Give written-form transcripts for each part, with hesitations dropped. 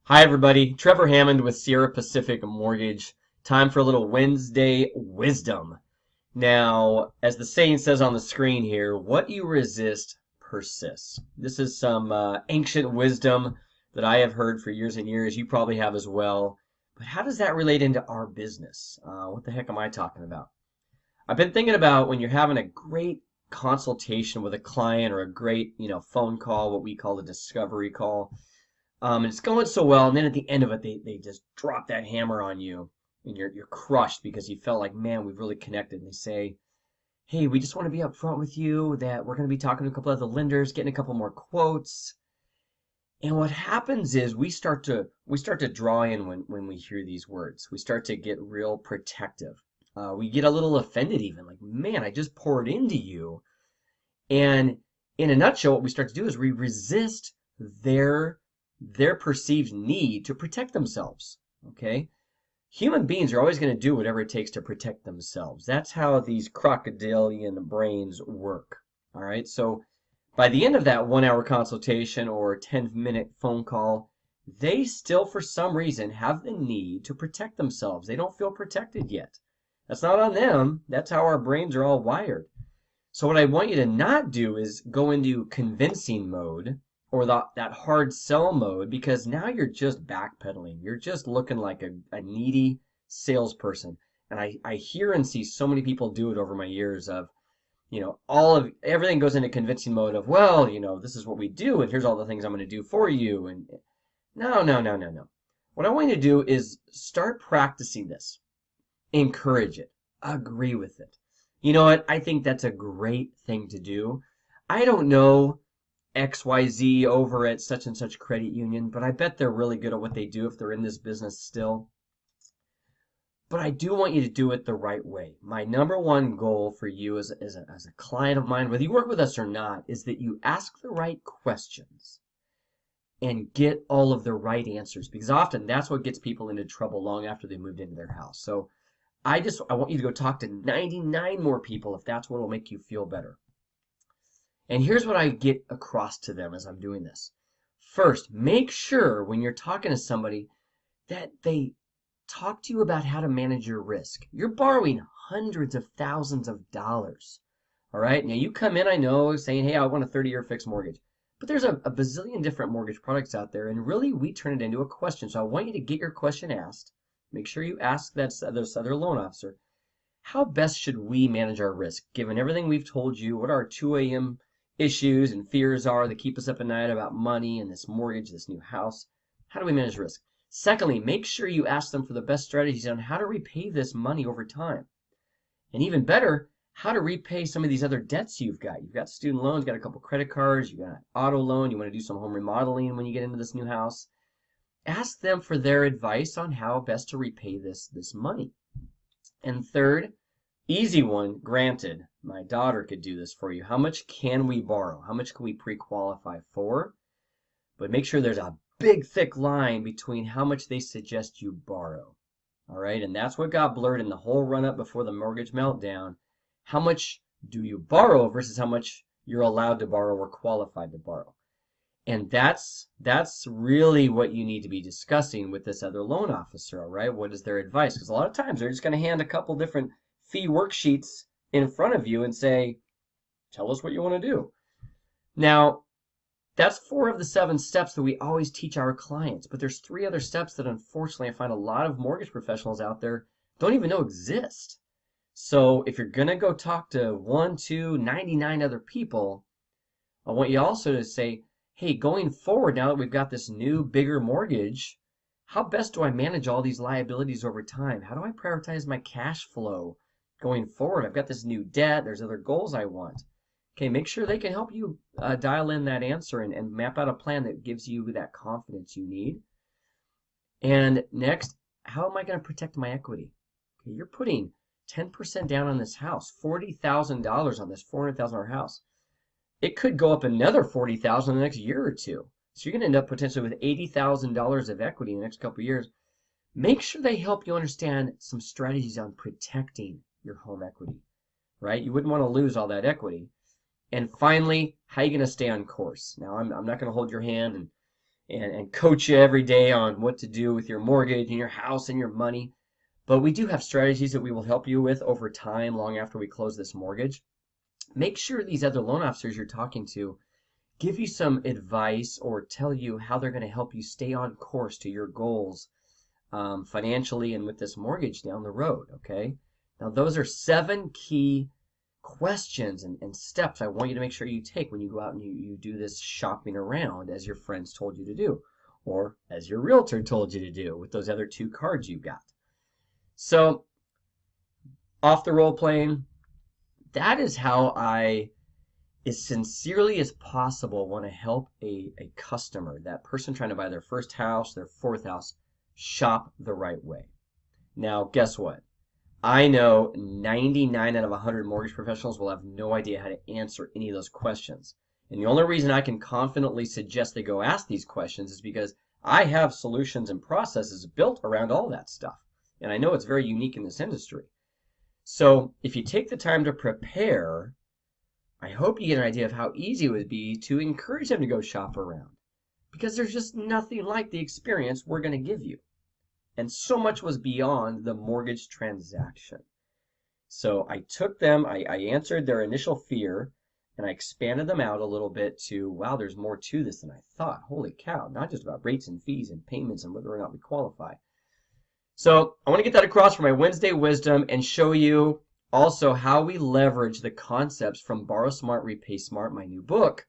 Hi, everybody. Trevor Hammond with Sierra Pacific Mortgage. Time for a little Wednesday wisdom. Now, as the saying says on the screen here, what you resist persists. This is some ancient wisdom that I have heard for years and years. You probably have as well. But how does that relate into our business? What the heck am I talking about? I've been thinking about when you're having a great consultation with a client or a great, phone call, what we call a discovery call. And it's going so well, and then at the end of it, they just drop that hammer on you, and you're crushed because you felt like, man, we've really connected. And they say, hey, we just want to be upfront with you that we're going to be talking to a couple other lenders, getting a couple more quotes. And what happens is we start to draw in when we hear these words. We start to get real protective. We get a little offended even, like, man, I just poured into you. And in a nutshell, what we start to do is we resist their their perceived need to protect themselves. Okay? Human beings are always going to do whatever it takes to protect themselves. That's how these crocodilian brains work. All right? So by the end of that 1 hour consultation or 10-minute phone call, they still, for some reason, have the need to protect themselves. They don't feel protected yet. That's not on them. That's how our brains are all wired. So what I want you to not do is go into convincing mode or that hard sell mode, because now you're just backpedaling. You're just looking like a needy salesperson. And I hear and see so many people do it over my years of, all of everything goes into convincing mode of, well, this is what we do and here's all the things I'm going to do for you. And no, no, no, no, no. What I want you to do is start practicing this. Encourage it. Agree with it. You know what? I think that's a great thing to do. I don't know XYZ over at such and such credit union, but I bet they're really good at what they do if they're in this business still. But I do want you to do it the right way. My number one goal for you as a client of mine, whether you work with us or not, is that you ask the right questions and get all of the right answers, because often that's what gets people into trouble long after they moved into their house. So I want you to go talk to 99 more people if that's what will make you feel better. And here's what I get across to them as I'm doing this. First, make sure when you're talking to somebody that they talk to you about how to manage your risk. You're borrowing hundreds of thousands of dollars. All right. Now you come in, I know, saying, hey, I want a 30-year fixed mortgage. But there's a bazillion different mortgage products out there, and really we turn it into a question. So I want you to get your question asked. Make sure you ask this other loan officer, how best should we manage our risk, given everything we've told you, what our 2 a.m. issues and fears are that keep us up at night about money and this mortgage, this new house? How do we manage risk? Secondly, make sure you ask them for the best strategies on how to repay this money over time. And even better, how to repay some of these other debts you've got. You've got student loans, got a couple credit cards, you've got auto loan, you want to do some home remodeling when you get into this new house. Ask them for their advice on how best to repay this money. And third, easy one, granted, my daughter could do this for you. How much can we borrow? How much can we pre-qualify for? But make sure there's a big, thick line between how much they suggest you borrow. All right, and that's what got blurred in the whole run-up before the mortgage meltdown. How much do you borrow versus how much you're allowed to borrow or qualified to borrow? And that's really what you need to be discussing with this other loan officer, all right? What is their advice? Because a lot of times they're just going to hand a couple different fee worksheets in front of you and say, tell us what you want to do. Now, that's 4 of the 7 steps that we always teach our clients, but there's 3 other steps that unfortunately I find a lot of mortgage professionals out there don't even know exist. So if you're going to go talk to 1, 2, 99 other people, I want you also to say, hey, going forward, now that we've got this new, bigger mortgage, how best do I manage all these liabilities over time? How do I prioritize my cash flow going forward? I've got this new debt. There's other goals I want. Okay, make sure they can help you dial in that answer and map out a plan that gives you that confidence you need. And next, how am I going to protect my equity? Okay, you're putting 10% down on this house, $40,000 on this $400,000 house. It could go up another $40,000 in the next year or two. So you're going to end up potentially with $80,000 of equity in the next couple of years. Make sure they help you understand some strategies on protecting your home equity, right? You wouldn't want to lose all that equity. And finally, how are you going to stay on course? Now, I'm not going to hold your hand and coach you every day on what to do with your mortgage and your house and your money. But we do have strategies that we will help you with over time, long after we close this mortgage. Make sure these other loan officers you're talking to give you some advice or tell you how they're going to help you stay on course to your goals financially and with this mortgage down the road, okay? Now, those are 7 key questions and steps I want you to make sure you take when you go out and you do this shopping around as your friends told you to do, or as your realtor told you to do with those other 2 cards you got. So, off the role playing, that is how I, as sincerely as possible, want to help a customer, that person trying to buy their first house, their 4th house, shop the right way. Now, guess what? I know 99 out of 100 mortgage professionals will have no idea how to answer any of those questions. And the only reason I can confidently suggest they go ask these questions is because I have solutions and processes built around all that stuff. And I know it's very unique in this industry. So if you take the time to prepare, I hope you get an idea of how easy it would be to encourage them to go shop around. Because there's just nothing like the experience we're going to give you. And so much was beyond the mortgage transaction. So I took them, I answered their initial fear, and I expanded them out a little bit to, wow, there's more to this than I thought. Holy cow, not just about rates and fees and payments and whether or not we qualify. So I want to get that across for my Wednesday wisdom and show you also how we leverage the concepts from Borrow Smart, Repay Smart, my new book,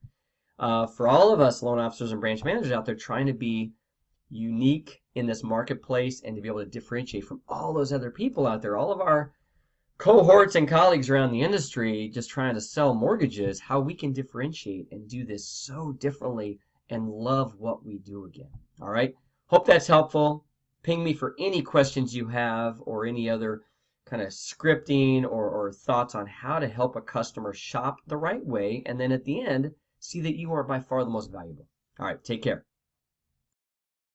for all of us loan officers and branch managers out there trying to be unique in this marketplace and to be able to differentiate from all those other people out there, all of our cohorts and colleagues around the industry just trying to sell mortgages, how we can differentiate and do this so differently and love what we do again. All right. Hope that's helpful. Ping me for any questions you have or any other kind of scripting or thoughts on how to help a customer shop the right way. And then at the end, see that you are by far the most valuable. All right. Take care.